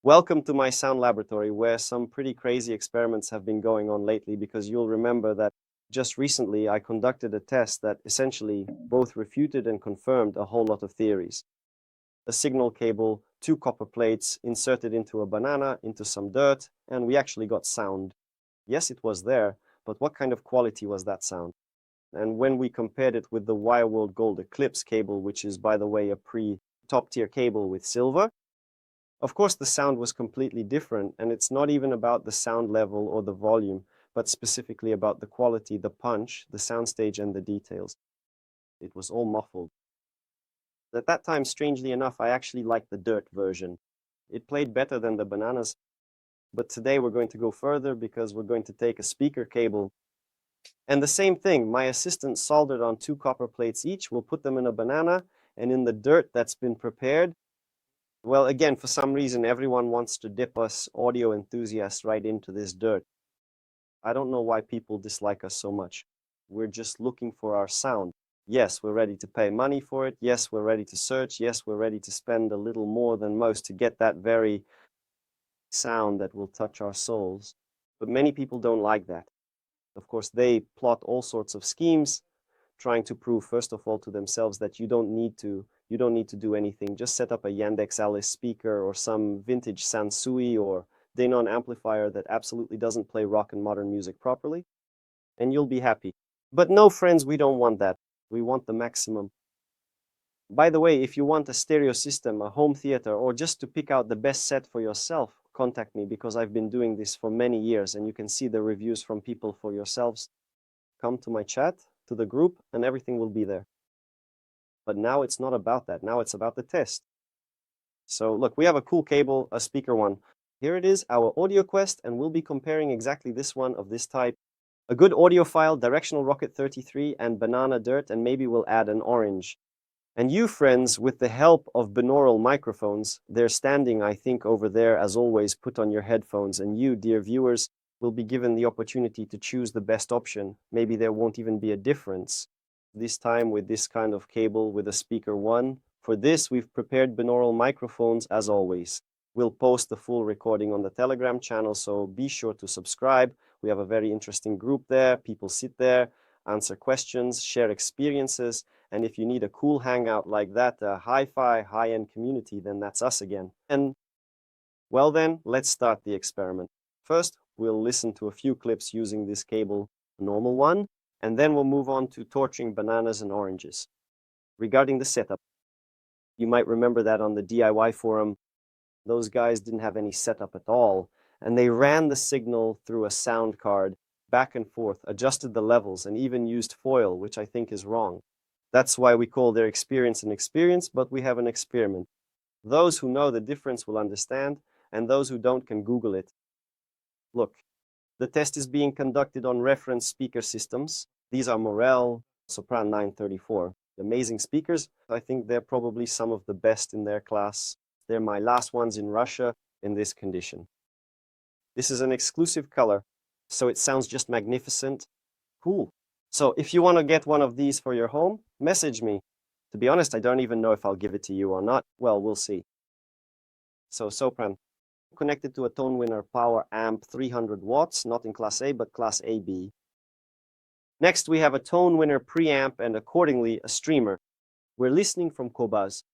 Welcome to my sound laboratory, where some pretty crazy experiments have been going on lately, because you'll remember that just recently I conducted a test that essentially both refuted and confirmed a whole lot of theories. A signal cable, two copper plates inserted into a banana, into some dirt, and we actually got sound. Yes, it was there, but what kind of quality was that sound? And when we compared it with the Wireworld Gold Eclipse cable, which is, by the way, a top tier cable with silver, of course, the sound was completely different, and it's not even about the sound level or the volume, but specifically about the quality, the punch, the soundstage, and the details. It was all muffled. At that time, strangely enough, I actually liked the dirt version. It played better than the bananas. But today we're going to go further, because we're going to take a speaker cable. And the same thing, my assistant soldered on two copper plates each. We'll put them in a banana, and in the dirt that's been prepared, well, again, for some reason, everyone wants to dip us audio enthusiasts right into this dirt. I don't know why people dislike us so much. We're just looking for our sound. Yes, we're ready to pay money for it. Yes, we're ready to search. Yes, we're ready to spend a little more than most to get that very sound that will touch our souls. But many people don't like that. Of course, they plot all sorts of schemes, trying to prove, first of all, to themselves that you don't need to do anything. Just set up a Yandex Alice speaker or some vintage Sansui or Denon amplifier that absolutely doesn't play rock and modern music properly, and you'll be happy. But no, friends, we don't want that. We want the maximum. By the way, if you want a stereo system, a home theater, or just to pick out the best set for yourself, contact me, because I've been doing this for many years, and you can see the reviews from people for yourselves. Come to my chat, to the group, and everything will be there. But now it's not about that. Now it's about the test. So look, we have a cool cable, a speaker one. Here it is, our AudioQuest, and we'll be comparing exactly this one of this type. A good audiophile, directional rocket 33, and banana dirt, and maybe we'll add an orange. And you, friends, with the help of binaural microphones, they're standing, I think, over there, as always, put on your headphones. And you, dear viewers, will be given the opportunity to choose the best option. Maybe there won't even be a difference. This time with this kind of cable with a speaker one. For this, we've prepared binaural microphones as always. We'll post the full recording on the Telegram channel, so be sure to subscribe. We have a very interesting group there. People sit there, answer questions, share experiences. And if you need a cool hangout like that, a hi-fi, high-end community, then that's us again. And well then, let's start the experiment. First, we'll listen to a few clips using this cable, a normal one, and then we'll move on to torching bananas and oranges. Regarding the setup, you might remember that on the DIY forum, those guys didn't have any setup at all, and they ran the signal through a sound card, back and forth, adjusted the levels, and even used foil, which I think is wrong. That's why we call their experience an experience, but we have an experiment. Those who know the difference will understand, and those who don't can Google it. Look, the test is being conducted on reference speaker systems. These are Morel Sopran 934. Amazing speakers. I think they're probably some of the best in their class. They're my last ones in Russia in this condition. This is an exclusive color, so it sounds just magnificent. Cool. So if you want to get one of these for your home, message me. To be honest, I don't even know if I'll give it to you or not. Well, we'll see. So Sopran, connected to a tone winner power amp 300 watts, not in class A, but class AB. Next, we have a tone winner preamp and accordingly a streamer. We're listening from Cobas.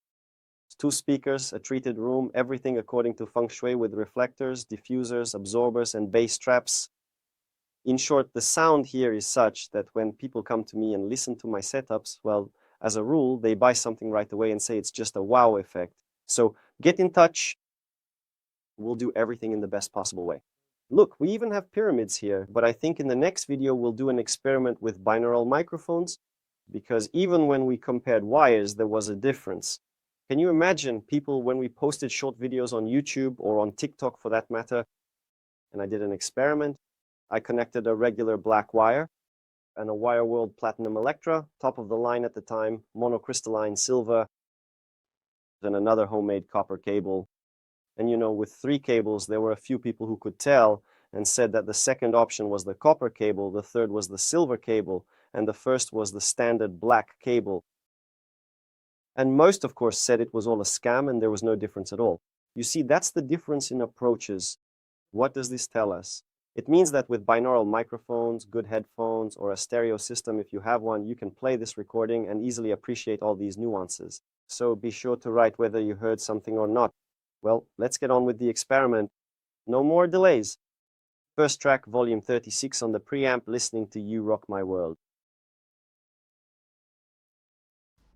2 speakers, a treated room, everything according to feng shui with reflectors, diffusers, absorbers, and bass traps. In short, the sound here is such that when people come to me and listen to my setups, well, as a rule, they buy something right away and say it's just a wow effect. So get in touch. We'll do everything in the best possible way. Look, we even have pyramids here, but I think in the next video we'll do an experiment with binaural microphones, because even when we compared wires, there was a difference. Can you imagine people when we posted short videos on YouTube or on TikTok for that matter, and I did an experiment? I connected a regular black wire and a Wireworld Platinum Electra, top of the line at the time, monocrystalline silver, then another homemade copper cable. And you know, with 3 cables, there were a few people who could tell and said that the second option was the copper cable, the third was the silver cable, and the first was the standard black cable. And most, of course, said it was all a scam and there was no difference at all. You see, that's the difference in approaches. What does this tell us? It means that with binaural microphones, good headphones, or a stereo system, if you have one, you can play this recording and easily appreciate all these nuances. So be sure to write whether you heard something or not. Well, let's get on with the experiment. No more delays. First track, volume 36 on the preamp, listening to You Rock My World.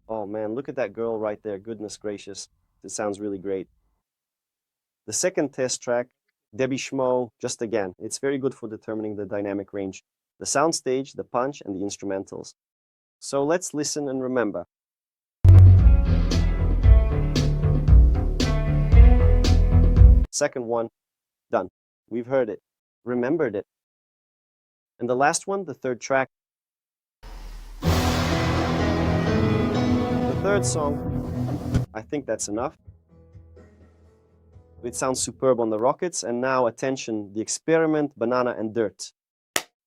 Oh man, look at that girl right there. Goodness gracious. It sounds really great. The second test track, Debbie Schmo, just again, it's very good for determining the dynamic range, the soundstage, the punch, and the instrumentals. So let's listen and remember. Second one, done. We've heard it, remembered it. And the last one, the third track. The third song, I think that's enough. It sounds superb on the Rockets, and now attention, the experiment, banana and dirt.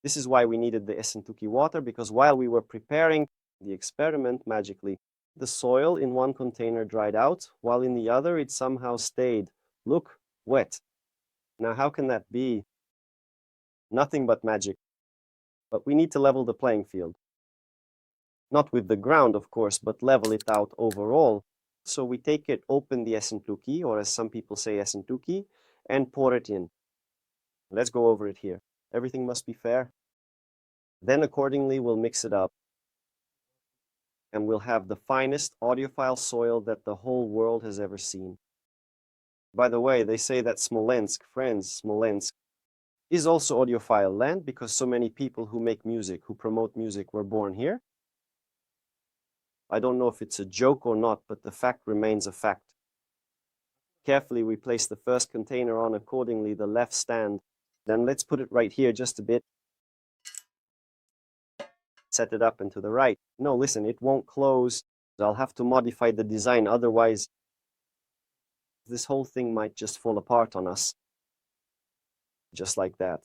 This is why we needed the Essentuki water, because while we were preparing the experiment magically, the soil in one container dried out, while in the other it somehow stayed. Look, wet. Now how can that be? Nothing but magic. But we need to level the playing field. Not with the ground, of course, but level it out overall. So we take it, open the Essentuki, or as some people say Essentuki, and pour it in. Let's go over it here. Everything must be fair. Then accordingly, we'll mix it up. And we'll have the finest audiophile soil that the whole world has ever seen. By the way, they say that Smolensk, friends, Smolensk, is also audiophile land because so many people who make music, who promote music, were born here. I don't know if it's a joke or not, but the fact remains a fact. Carefully, we place the first container on accordingly, the left stand. Then let's put it right here just a bit. Set it up and to the right. No, listen, it won't close. I'll have to modify the design, otherwise this whole thing might just fall apart on us. Just like that.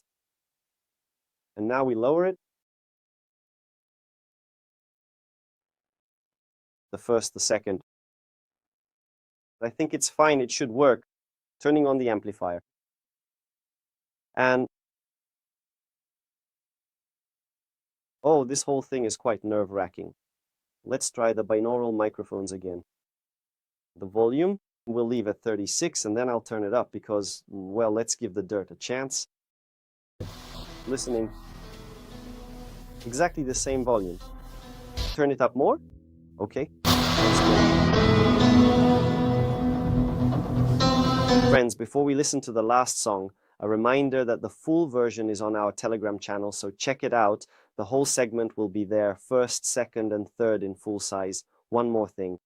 And now we lower it. The first, the second. I think it's fine, it should work. Turning on the amplifier. And oh, this whole thing is quite nerve-wracking. Let's try the binaural microphones again. The volume we'll leave at 36 and then I'll turn it up because, well, let's give the dirt a chance. Listening. Exactly the same volume. Turn it up more? Okay. Friends, before we listen to the last song, a reminder that the full version is on our Telegram channel, so check it out. The whole segment will be there, first, second, and third in full size. One more thing.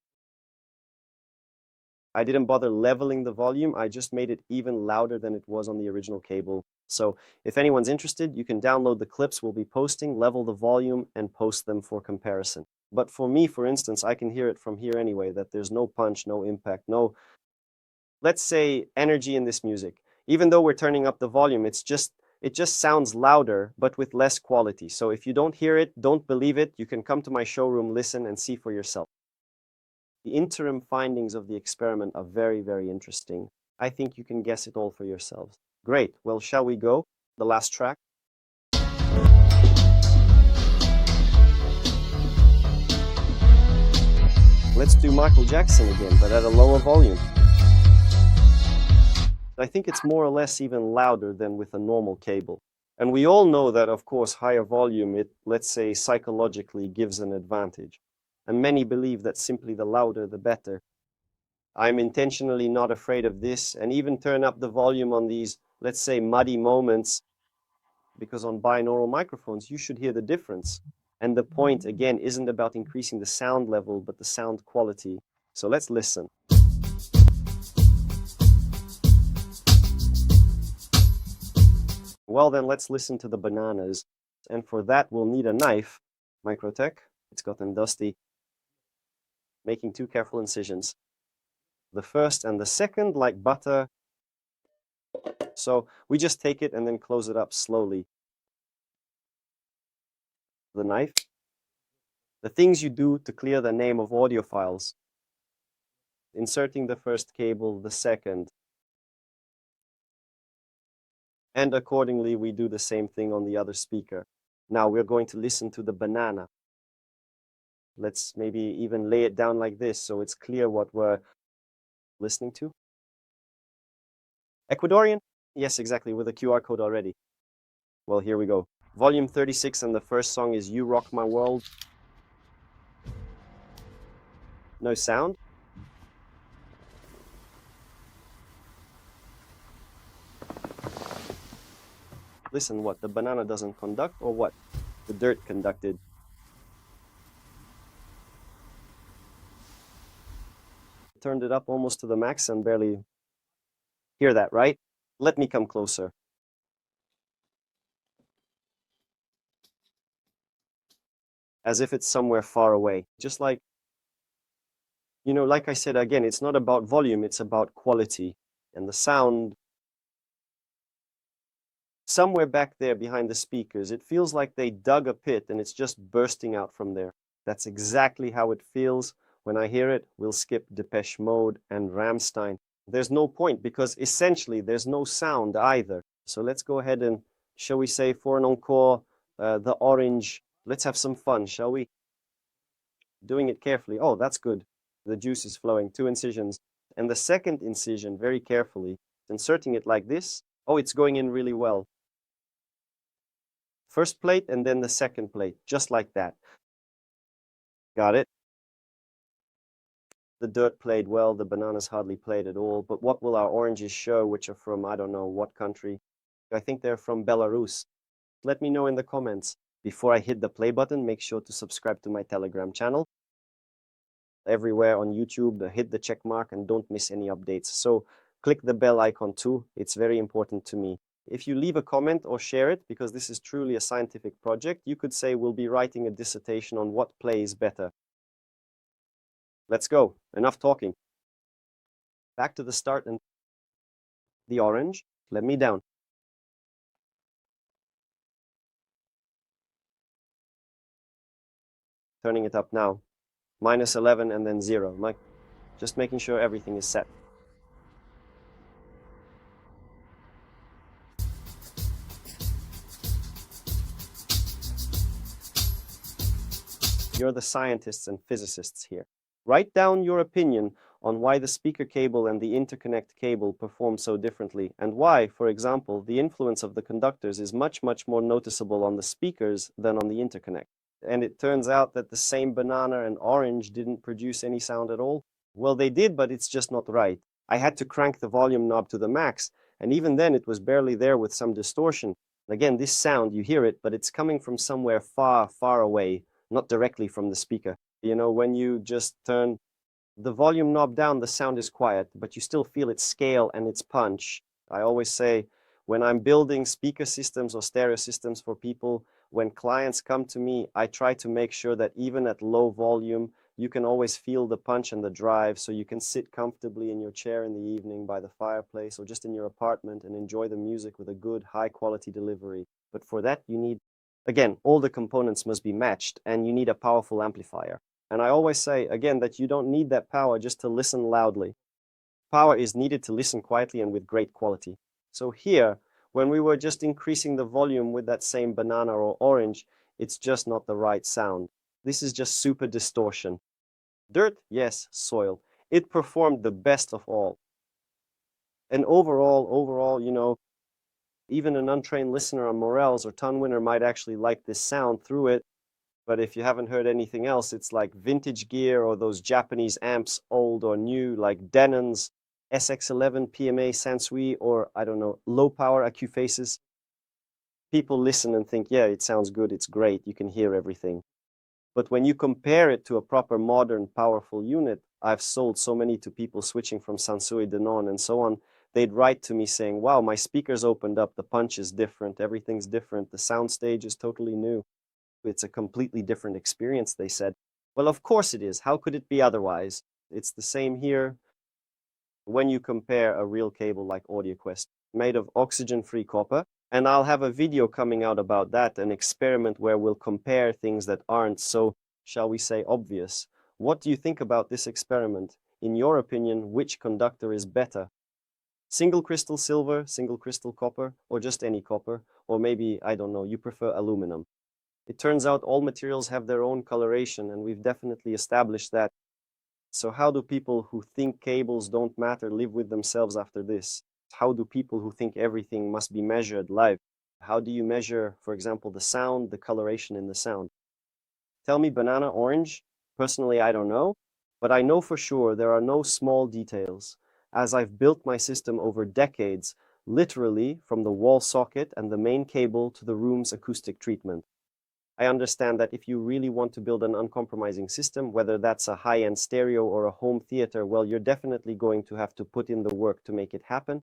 I didn't bother leveling the volume, I just made it even louder than it was on the original cable. So if anyone's interested, you can download the clips we'll be posting, level the volume, and post them for comparison. But for me, for instance, I can hear it from here anyway, that there's no punch, no impact, no, let's say, energy in this music. Even though we're turning up the volume, it just sounds louder, but with less quality. So if you don't hear it, don't believe it, you can come to my showroom, listen, and see for yourself. The interim findings of the experiment are very, very interesting. I think you can guess it all for yourselves. Great. Well, shall we go? The last track. Let's do Michael Jackson again, but at a lower volume. I think it's more or less even louder than with a normal cable. And we all know that, of course, higher volume, it, let's say, psychologically gives an advantage. And many believe that simply the louder, the better. I'm intentionally not afraid of this and even turn up the volume on these, let's say, muddy moments, because on binaural microphones, you should hear the difference. And the point, again, isn't about increasing the sound level, but the sound quality. So let's listen. Well, then let's listen to the bananas. And for that, we'll need a knife. Microtech, it's gotten dusty. Making 2 careful incisions. The first and the second, like butter. So we just take it and then close it up slowly. The knife. The things you do to clear the name of audiophiles. Inserting the first cable, the second. And accordingly, we do the same thing on the other speaker. Now we're going to listen to the banana. Let's maybe even lay it down like this so it's clear what we're listening to. Ecuadorian? Yes, exactly, with a QR code already. Well, here we go. Volume 36, and the first song is You Rock My World. No sound? Listen, what? The banana doesn't conduct, or what? The dirt conducted. Turned it up almost to the max and barely hear that, right? Let me come closer. As if it's somewhere far away. Just like, like I said, again, it's not about volume, it's about quality. And the sound, somewhere back there behind the speakers, it feels like they dug a pit and it's just bursting out from there. That's exactly how it feels. When I hear it, we'll skip Depeche Mode and Rammstein. There's no point because essentially there's no sound either. So let's go ahead and, shall we say, for an encore, the orange. Let's have some fun, shall we? Doing it carefully. Oh, that's good. The juice is flowing. 2 incisions. And the second incision, very carefully, inserting it like this. Oh, it's going in really well. First plate and then the second plate, just like that. Got it? The dirt played well, the bananas hardly played at all, but what will our oranges show, which are from, I don't know what country? I think they're from Belarus. Let me know in the comments. Before I hit the play button, make sure to subscribe to my Telegram channel. Everywhere on YouTube, hit the check mark and don't miss any updates. So click the bell icon too, it's very important to me. If you leave a comment or share it, because this is truly a scientific project, you could say we'll be writing a dissertation on what plays better. Let's go. Enough talking. Back to the start and the orange. Let me down. Turning it up now. -11 and then 0. Just making sure everything is set. You're the scientists and physicists here. Write down your opinion on why the speaker cable and the interconnect cable perform so differently, and why, for example, the influence of the conductors is much, much more noticeable on the speakers than on the interconnect. And it turns out that the same banana and orange didn't produce any sound at all. Well, they did, but it's just not right. I had to crank the volume knob to the max, and even then it was barely there with some distortion. Again, this sound, you hear it, but it's coming from somewhere far, far away, not directly from the speaker. When you just turn the volume knob down, the sound is quiet, but you still feel its scale and its punch. I always say, when I'm building speaker systems or stereo systems for people, when clients come to me, I try to make sure that even at low volume, you can always feel the punch and the drive, so you can sit comfortably in your chair in the evening by the fireplace or just in your apartment and enjoy the music with a good, high-quality delivery. But for that, you need, again, all the components must be matched, and you need a powerful amplifier. And I always say, again, that you don't need that power just to listen loudly. Power is needed to listen quietly and with great quality. So here, when we were just increasing the volume with that same banana or orange, it's just not the right sound. This is just super distortion. Dirt? Yes, soil. It performed the best of all. And overall, even an untrained listener on Morels or Ton Winner might actually like this sound through it. But if you haven't heard anything else, it's like vintage gear or those Japanese amps, old or new, like Denon's SX11 PMA Sansui, or I don't know, low power Acoufaces. People listen and think, yeah, it sounds good, it's great, you can hear everything. But when you compare it to a proper modern powerful unit, I've sold so many to people switching from Sansui, Denon, and so on. They'd write to me saying, wow, my speakers opened up, the punch is different, everything's different, the soundstage is totally new. It's a completely different experience, they said. Well, of course it is. How could it be otherwise? It's the same here when you compare a real cable like AudioQuest, made of oxygen-free copper. And I'll have a video coming out about that, an experiment where we'll compare things that aren't so, shall we say, obvious. What do you think about this experiment? In your opinion, which conductor is better? Single crystal silver, single crystal copper, or just any copper, or maybe, I don't know, you prefer aluminum. It turns out all materials have their own coloration, and we've definitely established that. So how do people who think cables don't matter live with themselves after this? How do people who think everything must be measured live? How do you measure, for example, the sound, the coloration in the sound? Tell me banana orange? Personally, I don't know, but I know for sure there are no small details, as I've built my system over decades, literally from the wall socket and the main cable to the room's acoustic treatment. I understand that if you really want to build an uncompromising system, whether that's a high-end stereo or a home theater, well, you're definitely going to have to put in the work to make it happen.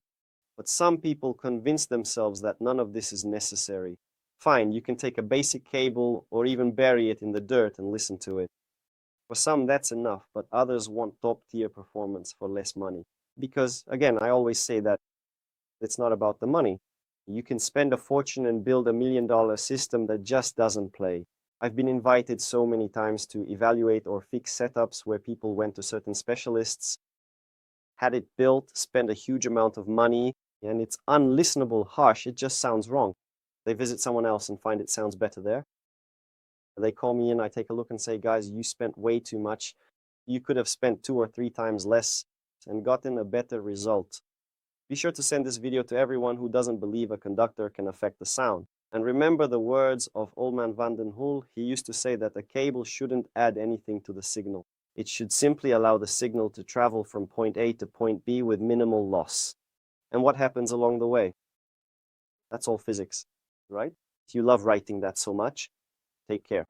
But some people convince themselves that none of this is necessary. Fine, you can take a basic cable or even bury it in the dirt and listen to it. For some, that's enough, but others want top-tier performance for less money. Because, again, I always say that it's not about the money. You can spend a fortune and build $1 million system that just doesn't play. I've been invited so many times to evaluate or fix setups where people went to certain specialists, had it built, spent a huge amount of money, and it's unlistenable, harsh, it just sounds wrong. They visit someone else and find it sounds better there. They call me in, I take a look and say, guys, you spent way too much. You could have spent 2 or 3 times less and gotten a better result. Be sure to send this video to everyone who doesn't believe a conductor can affect the sound. And remember the words of Old Man Van den Hul. He used to say that a cable shouldn't add anything to the signal. It should simply allow the signal to travel from point A to point B with minimal loss. And what happens along the way? That's all physics, right? If you love writing that so much, take care.